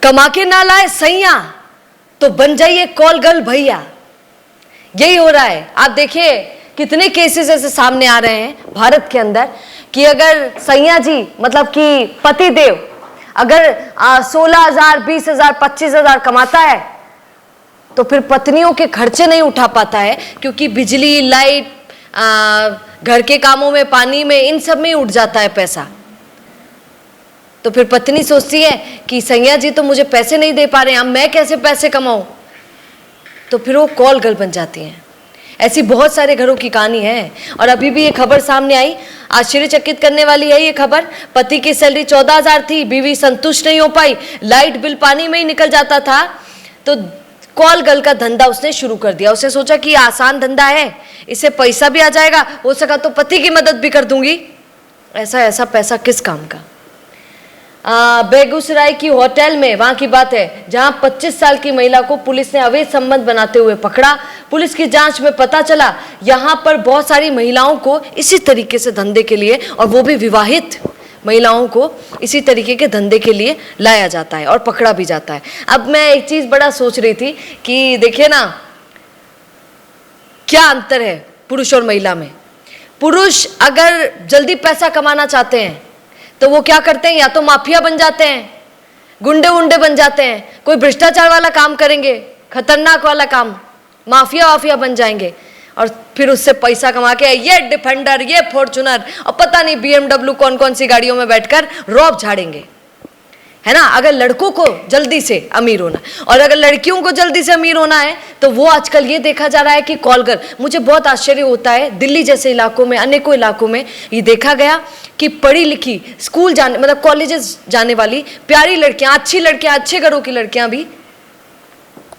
कमा के ना लाए सैया तो बन जाइए कॉल गर्ल भैया। यही हो रहा है। आप देखिए कितने केसेस ऐसे सामने आ रहे हैं भारत के अंदर कि अगर सैया जी मतलब कि पति देव अगर 16,000, 20,000, 25,000 कमाता है तो फिर पत्नियों के खर्चे नहीं उठा पाता है, क्योंकि बिजली, लाइट, घर के कामों में, पानी में, इन सब में उठ जाता है पैसा। तो फिर पत्नी सोचती है कि सैया जी तो मुझे पैसे नहीं दे पा रहे हैं, अब मैं कैसे पैसे कमाऊं। तो फिर वो कॉल गर्ल बन जाती हैं। ऐसी बहुत सारे घरों की कहानी है। और अभी भी ये खबर सामने आई, आश्चर्यचकित करने वाली है ये खबर। पति की सैलरी 14,000 थी, बीवी संतुष्ट नहीं हो पाई, लाइट बिल पानी में ही निकल जाता था, तो कॉल गर्ल का धंधा उसने शुरू कर दिया। उसने सोचा कि आसान धंधा है, इससे पैसा भी आ जाएगा, हो सका तो पति की मदद भी कर दूंगी। ऐसा पैसा किस काम का। बेगूसराय की होटल में, वहां की बात है, जहां 25 साल की महिला को पुलिस ने अवैध संबंध बनाते हुए पकड़ा। पुलिस की जांच में पता चला यहां पर बहुत सारी महिलाओं को इसी तरीके से धंधे के लिए, और वो भी विवाहित महिलाओं को इसी तरीके के धंधे के लिए लाया जाता है और पकड़ा भी जाता है। अब मैं एक चीज बड़ा सोच रही थी कि देखिए ना, क्या अंतर है पुरुष और महिला में। पुरुष अगर जल्दी पैसा कमाना चाहते हैं तो वो क्या करते हैं, या तो माफिया बन जाते हैं, गुंडे उंडे बन जाते हैं, कोई भ्रष्टाचार वाला काम करेंगे, खतरनाक वाला काम, माफिया वाफिया बन जाएंगे, और फिर उससे पैसा कमा के ये डिफेंडर, ये फॉर्च्यूनर और पता नहीं BMW कौन कौन सी गाड़ियों में बैठकर रौब झाड़ेंगे, है ना। अगर लड़कों को जल्दी से अमीर होना, और अगर लड़कियों को जल्दी से अमीर होना है, तो वो आजकल ये देखा जा रहा है कि कॉल गर्ल। मुझे बहुत आश्चर्य होता है, दिल्ली जैसे इलाकों में, अनेकों इलाकों में ये देखा गया कि पढ़ी लिखी, स्कूल जाने मतलब कॉलेजेस जाने वाली प्यारी लड़कियां, अच्छी लड़कियां, अच्छे घरों की लड़कियां भी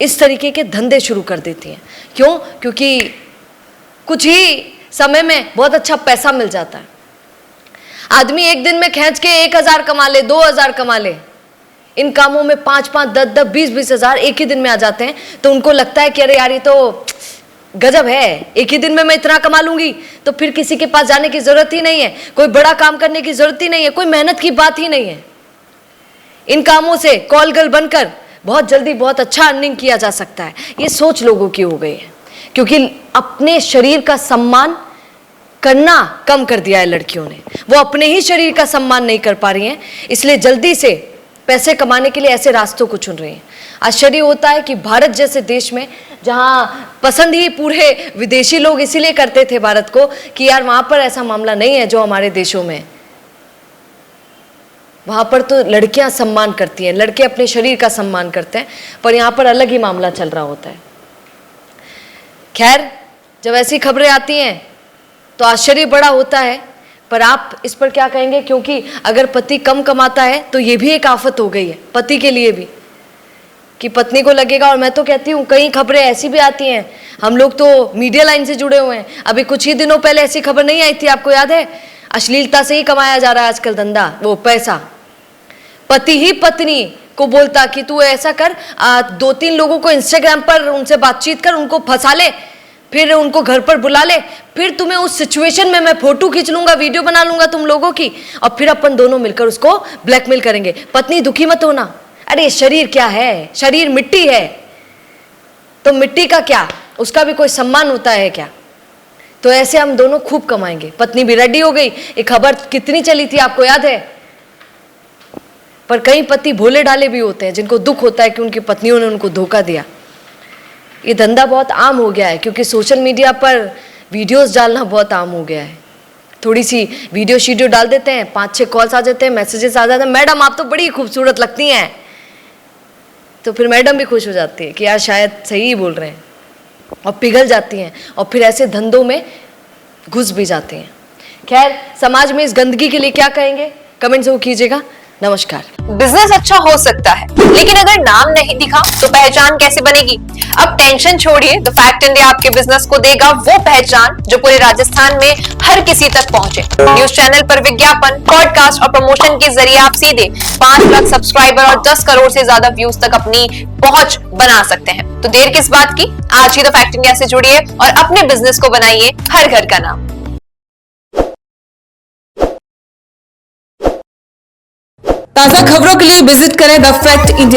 इस तरीके के धंधे शुरू कर देती हैं। क्यों? क्योंकि कुछ ही समय में बहुत अच्छा पैसा मिल जाता है। आदमी एक दिन में खींच के 1,000 कमा ले, 2,000 कमा ले। इन कामों में 5-5, 10-10, 20-20 हजार एक ही दिन में आ जाते हैं। तो उनको लगता है कि अरे यार ये तो गजब है, एक ही दिन में मैं इतना कमा लूंगी, तो फिर किसी के पास जाने की जरूरत ही नहीं है, कोई बड़ा काम करने की जरूरत ही नहीं है, कोई मेहनत की बात ही नहीं है। इन कामों से कॉल गर्ल बनकर बहुत जल्दी बहुत अच्छा अर्निंग किया जा सकता है। ये सोच लोगों की हो गई है, क्योंकि अपने शरीर का सम्मान करना कम कर दिया है लड़कियों ने। वो अपने ही शरीर का सम्मान नहीं कर पा रही हैं, इसलिए जल्दी से पैसे कमाने के लिए ऐसे रास्तों को चुन रही हैं। आश्चर्य होता है कि भारत जैसे देश में, जहां पसंद ही पूरे विदेशी लोग इसीलिए करते थे भारत को कि यार वहां पर ऐसा मामला नहीं है जो हमारे देशों में। वहां पर तो लड़कियां सम्मान करती हैं, लड़के अपने शरीर का सम्मान करते हैं, पर यहाँ पर अलग ही मामला चल रहा होता है। खैर, जब ऐसी खबरें आती हैं तो आश्चर्य बड़ा होता है, पर आप इस पर क्या कहेंगे? क्योंकि अगर पति कम कमाता है तो ये भी एक आफत हो गई है पति के लिए भी, कि पत्नी को लगेगा। और मैं तो कहती हूँ कई खबरें ऐसी भी आती हैं, हम लोग तो मीडिया लाइन से जुड़े हुए हैं, अभी कुछ ही दिनों पहले ऐसी खबर नहीं आई थी, आपको याद है? अश्लीलता से ही कमाया जा रहा है आजकल धंधा, वो पैसा। पति ही पत्नी को बोलता कि तू ऐसा कर, 2-3 लोगों को इंस्टाग्राम पर उनसे बातचीत कर, उनको फंसा ले, फिर उनको घर पर बुला ले, फिर तुम्हें उस सिचुएशन में मैं फोटो खींच लूंगा, वीडियो बना लूंगा तुम लोगों की, और फिर अपन दोनों मिलकर उसको ब्लैकमेल करेंगे। पत्नी दुखी मत होना। अरे शरीर क्या है? शरीर मिट्टी है, तो मिट्टी का क्या, उसका भी कोई सम्मान होता है क्या? तो ऐसे हम दोनों खूब कमाएंगे। पत्नी भी रेडी हो गई। एक खबर कितनी चली थी, आपको याद है? पर कई पति भोले ढाले भी होते हैं, जिनको दुख होता है कि उनकी पत्नियों ने उनको धोखा दिया। ये धंधा बहुत आम हो गया है, क्योंकि सोशल मीडिया पर वीडियोस डालना बहुत आम हो गया है। थोड़ी सी वीडियो शीडियो डाल देते हैं, 5-6 कॉल्स आ जाते हैं, मैसेजेस आ जाते हैं, मैडम आप तो बड़ी खूबसूरत लगती हैं। तो फिर मैडम भी खुश हो जाती है कि यार शायद सही ही बोल रहे हैं, और पिघल जाती हैं, और फिर ऐसे धंधों में घुस भी जाती हैं। खैर, समाज में इस गंदगी के लिए क्या कहेंगे, कमेंट जरूर कीजिएगा। नमस्कार। बिजनेस अच्छा हो सकता है, लेकिन अगर नाम नहीं दिखा तो पहचान कैसे बनेगी? अब टेंशन छोड़िए, द फैक्ट इंडिया आपके बिजनेस को देगा वो पहचान जो पूरे राजस्थान में हर किसी तक पहुंचे। न्यूज चैनल पर विज्ञापन, पॉडकास्ट और प्रमोशन के जरिए आप सीधे 5 लाख सब्सक्राइबर और 10 करोड़ से ज्यादा व्यूज तक अपनी पहुंच बना सकते हैं। तो देर किस बात की, आज ही द फैक्ट इंडिया से जुड़िए और अपने बिजनेस को बनाइए हर घर का नाम। ताजा खबरों के लिए विजिट करें द फैक्ट इंडिया।